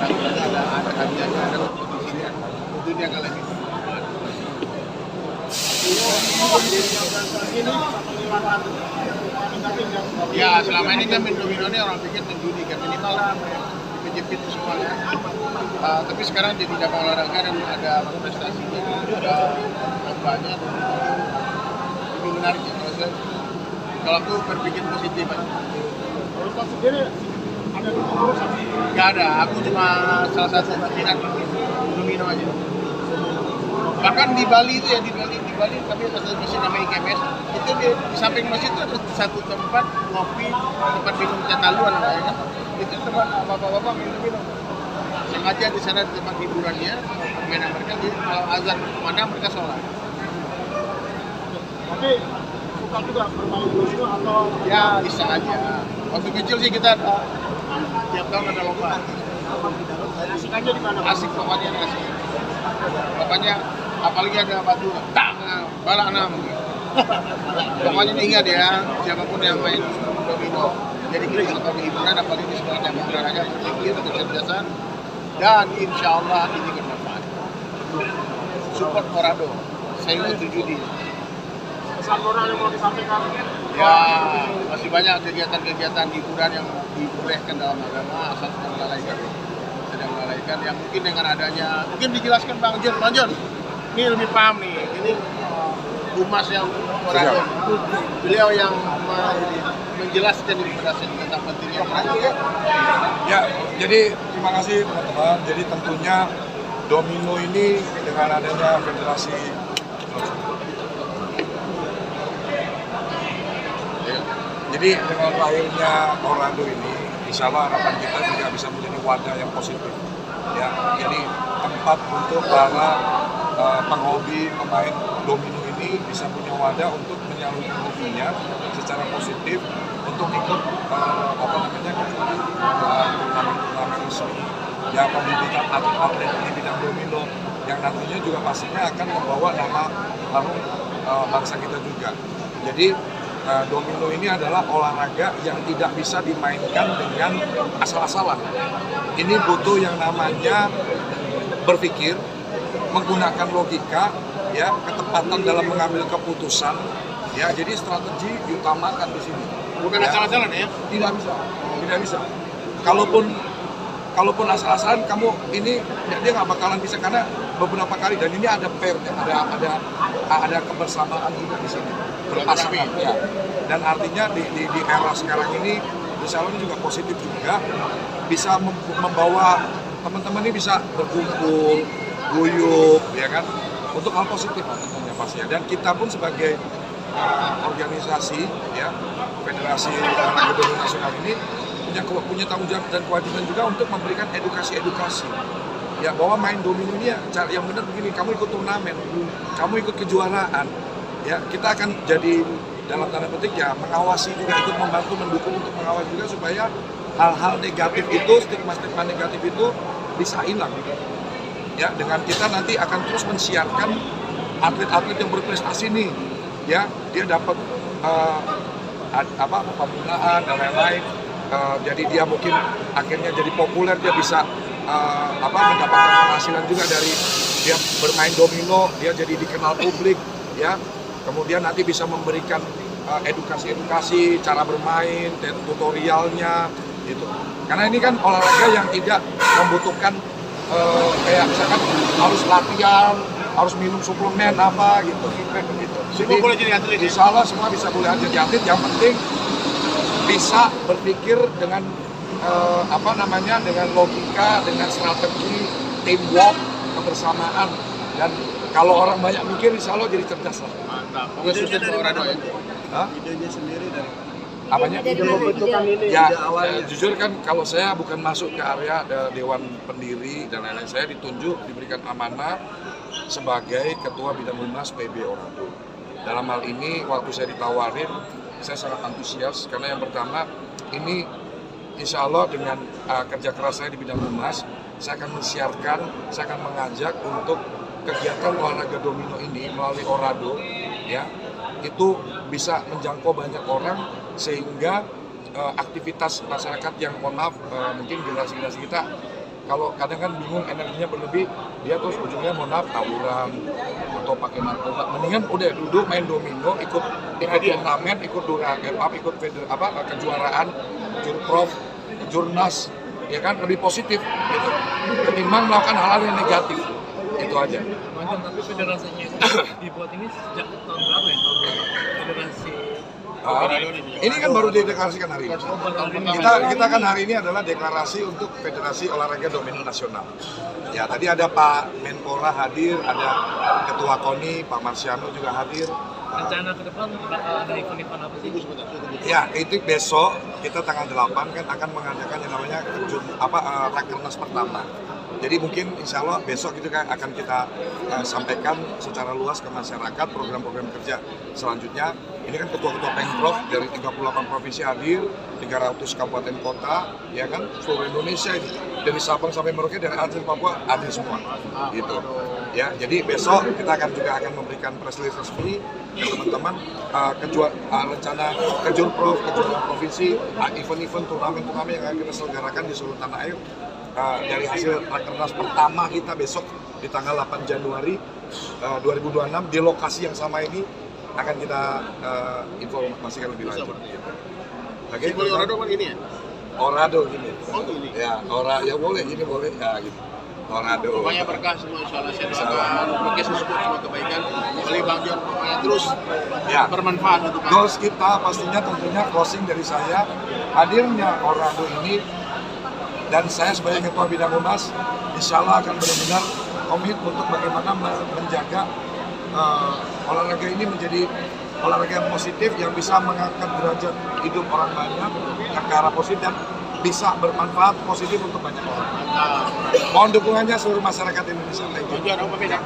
ada hadiahnya, ada kompetisinya. Itu dia kalau ini. Ya selama ini kan main domino ini orang pikir menjudi kan, minimal lah kejepit semuanya. Tapi sekarang jadi cabang olahraga dan ada prestasinya, ada lombanya, lebih menarik ya kalau aku berpikir positif aja. Kalau kau sendiri ada domino sama? Gak ada, aku cuma salah satu minat domino aja. Bahkan di Bali itu ya, di Bali kami ada satu masjid namanya IKMS. Itu di samping masjid itu ada satu tempat ngopi, tempat minum cataluan ya kan. Itu tempat bapak-bapak minum. Sengaja di sana di tempat hiburannya, permainan mereka, kalau azan mana mereka sholat. Tapi suka juga bermain domino atau? Ya bisa aja. Waktu kecil sih kita tiap tahun ada lomba. Asik aja di mana? Asik pokoknya asik. Pokoknya apalagi ada batu, tak, balak enam. Pokoknya ingat ya, siapapun yang main domino, jadi kita sebagai hiburan, apalagi di sekolah yang olahraga berpikir, kecerdasan, dan insya Allah ini bermanfaat. Support Orado, saya setuju dia. Pesan moral yang mau disampaikan? Ya, masih banyak kegiatan-kegiatan hiburan yang dibolehkan dalam agama, asal tidak melalaikan yang mungkin dengan adanya, mungkin dijelaskan Bang John, ini lebih paham nih, ini humas yang Orado, beliau yang menjelaskan kepada saya tentang pentingnya Orado. Ya, jadi terima kasih teman-teman. Jadi tentunya domino ini dengan adanya federasi jadi dengan lahirnya Orado ini, insya Allah harapan kita juga bisa menjadi wadah yang positif. Ya, jadi tempat untuk para penghobi pemain domino ini bisa punya wadah untuk menyalurkan hobinya secara positif untuk ikut turnamen resmi ya, pendidikan atlet-atlet di bidang domino yang nantinya juga pastinya akan membawa nama harum bangsa kita juga. Jadi domino ini adalah olahraga yang tidak bisa dimainkan dengan asal-asalan. Ini butuh yang namanya berpikir, menggunakan logika, ya, ketepatan dalam mengambil keputusan, ya. Jadi strategi diutamakan di sini. Bukan ya. asal-asalan ya? Tidak bisa. Kalaupun asal-asalan kamu ini dia nggak bakalan bisa, karena beberapa kali, dan ini ada pair-nya, ada kebersamaan juga di sini, berpasangan ya. Dan artinya di era sekarang ini insya Allah ini juga positif juga, bisa membawa teman-teman ini bisa berkumpul, guyup, ya kan, untuk hal positif tentunya pastinya. Dan kita pun sebagai organisasi ya, Federasi Olahraga Domino Nasional ini punya tanggung jawab dan kewajiban juga untuk memberikan edukasi ya, bahwa main domino ini ya, cara yang benar begini, kamu ikut turnamen, kamu ikut kejuaraan ya, kita akan jadi dalam tanda petik ya mengawasi juga, ikut membantu mendukung untuk mengawasi juga supaya hal-hal negatif itu, stigma-stigma negatif itu bisa hilang ya, dengan kita nanti akan terus mensiarkan atlet-atlet yang berprestasi nih ya, dia dapat pembinaan dan lain-lain. Jadi dia mungkin akhirnya jadi populer, dia bisa mendapatkan penghasilan juga dari dia bermain domino, dia jadi dikenal publik ya, kemudian nanti bisa memberikan edukasi cara bermain, tutorialnya gitu, karena ini kan olahraga yang tidak membutuhkan kayak misalkan harus latihan, harus minum suplemen apa gitu. Semua boleh jadi atlet. Insya Allah semua bisa boleh jadi atlet, yang penting bisa berpikir dengan dengan logika, dengan strategi, teamwork, kebersamaan, dan kalau orang banyak mikir insya Allah jadi cerdas lah. Mantap. Idenya dari Orado ya? Idenya sendiri dari Apanya? pembentukan ini Ya, awalnya. jujur kan kalau saya bukan masuk ke area Dewan Pendiri dan lain-lain, saya ditunjuk, diberikan amanah sebagai Ketua Bidang Humas PB Orado. Dalam hal ini waktu saya ditawarin, saya sangat antusias karena yang pertama ini insya Allah dengan kerja keras saya di bidang humas, saya akan mensiarkan, saya akan mengajak untuk kegiatan olahraga domino ini melalui Orado ya, itu bisa menjangkau banyak orang sehingga aktivitas masyarakat yang mohon maaf mungkin generasi kita kalau kadang kan bingung energinya berlebih, dia terus ujungnya mau tawuran atau pakai narkoba. Mendingan udah duduk main domino, ikut turnamen, ikut ikut kejuaraan, jurprov, jurnas, ya kan lebih positif gitu. Ketimbang melakukan hal-hal yang negatif. Itu aja. Mantan, tapi federasinya itu dibuat ini sejak tahun berapa ya? Tahun berapa? Federasi Ini kan baru dideklarasikan hari ini. Kita kan hari ini adalah deklarasi untuk Federasi Olahraga Domino Nasional. Ya, tadi ada Pak Menpora hadir, ada Ketua KONI Pak Marsiano juga hadir. rencana ke depan bakal ada event-event apa sih? Ya, itu besok kita tanggal 8 kan akan mengadakan yang namanya Rakernas pertama. Jadi mungkin insya Allah besok itu kan akan kita sampaikan secara luas ke masyarakat program-program kerja selanjutnya. Ini kan ketua-ketua Pemprov dari 38 provinsi hadir, 300 kabupaten kota, ya kan, seluruh Indonesia ini. Dari Sabang sampai Merauke, dari Aceh, Papua, hadir semua. Gitu. Ya, jadi besok kita akan memberikan press release resmi ke teman-teman rencana kejurprov, kejuaraan provinsi, event-event turnamen-turnamen yang akan kita selenggarakan di seluruh tanah air. Dari hasil Rakernas pertama kita besok di tanggal 8 Januari 2026 di lokasi yang sama ini akan kita informasikan lebih lanjut. Oke, Orado kan ini ya? Orado gini. Oh ini. Ya, ya boleh, ini boleh ya gitu. Orado. Pokoknya berkah semua insyaallah saya doakan Kes semua kebaikan oleh Bang John pokoknya terus Ya. bermanfaat untuk Goals kita pastinya tentunya closing dari saya, hadirnya Orado ini dan saya sebagai Ketua Bidang Humas insya Allah akan benar-benar komit untuk bagaimana menjaga olahraga ini menjadi olahraga yang positif yang bisa mengangkat derajat hidup orang banyak ke arah positif dan bisa bermanfaat positif untuk banyak orang. Mohon dukungannya seluruh masyarakat Indonesia. Thank you. Bang John, apa beda?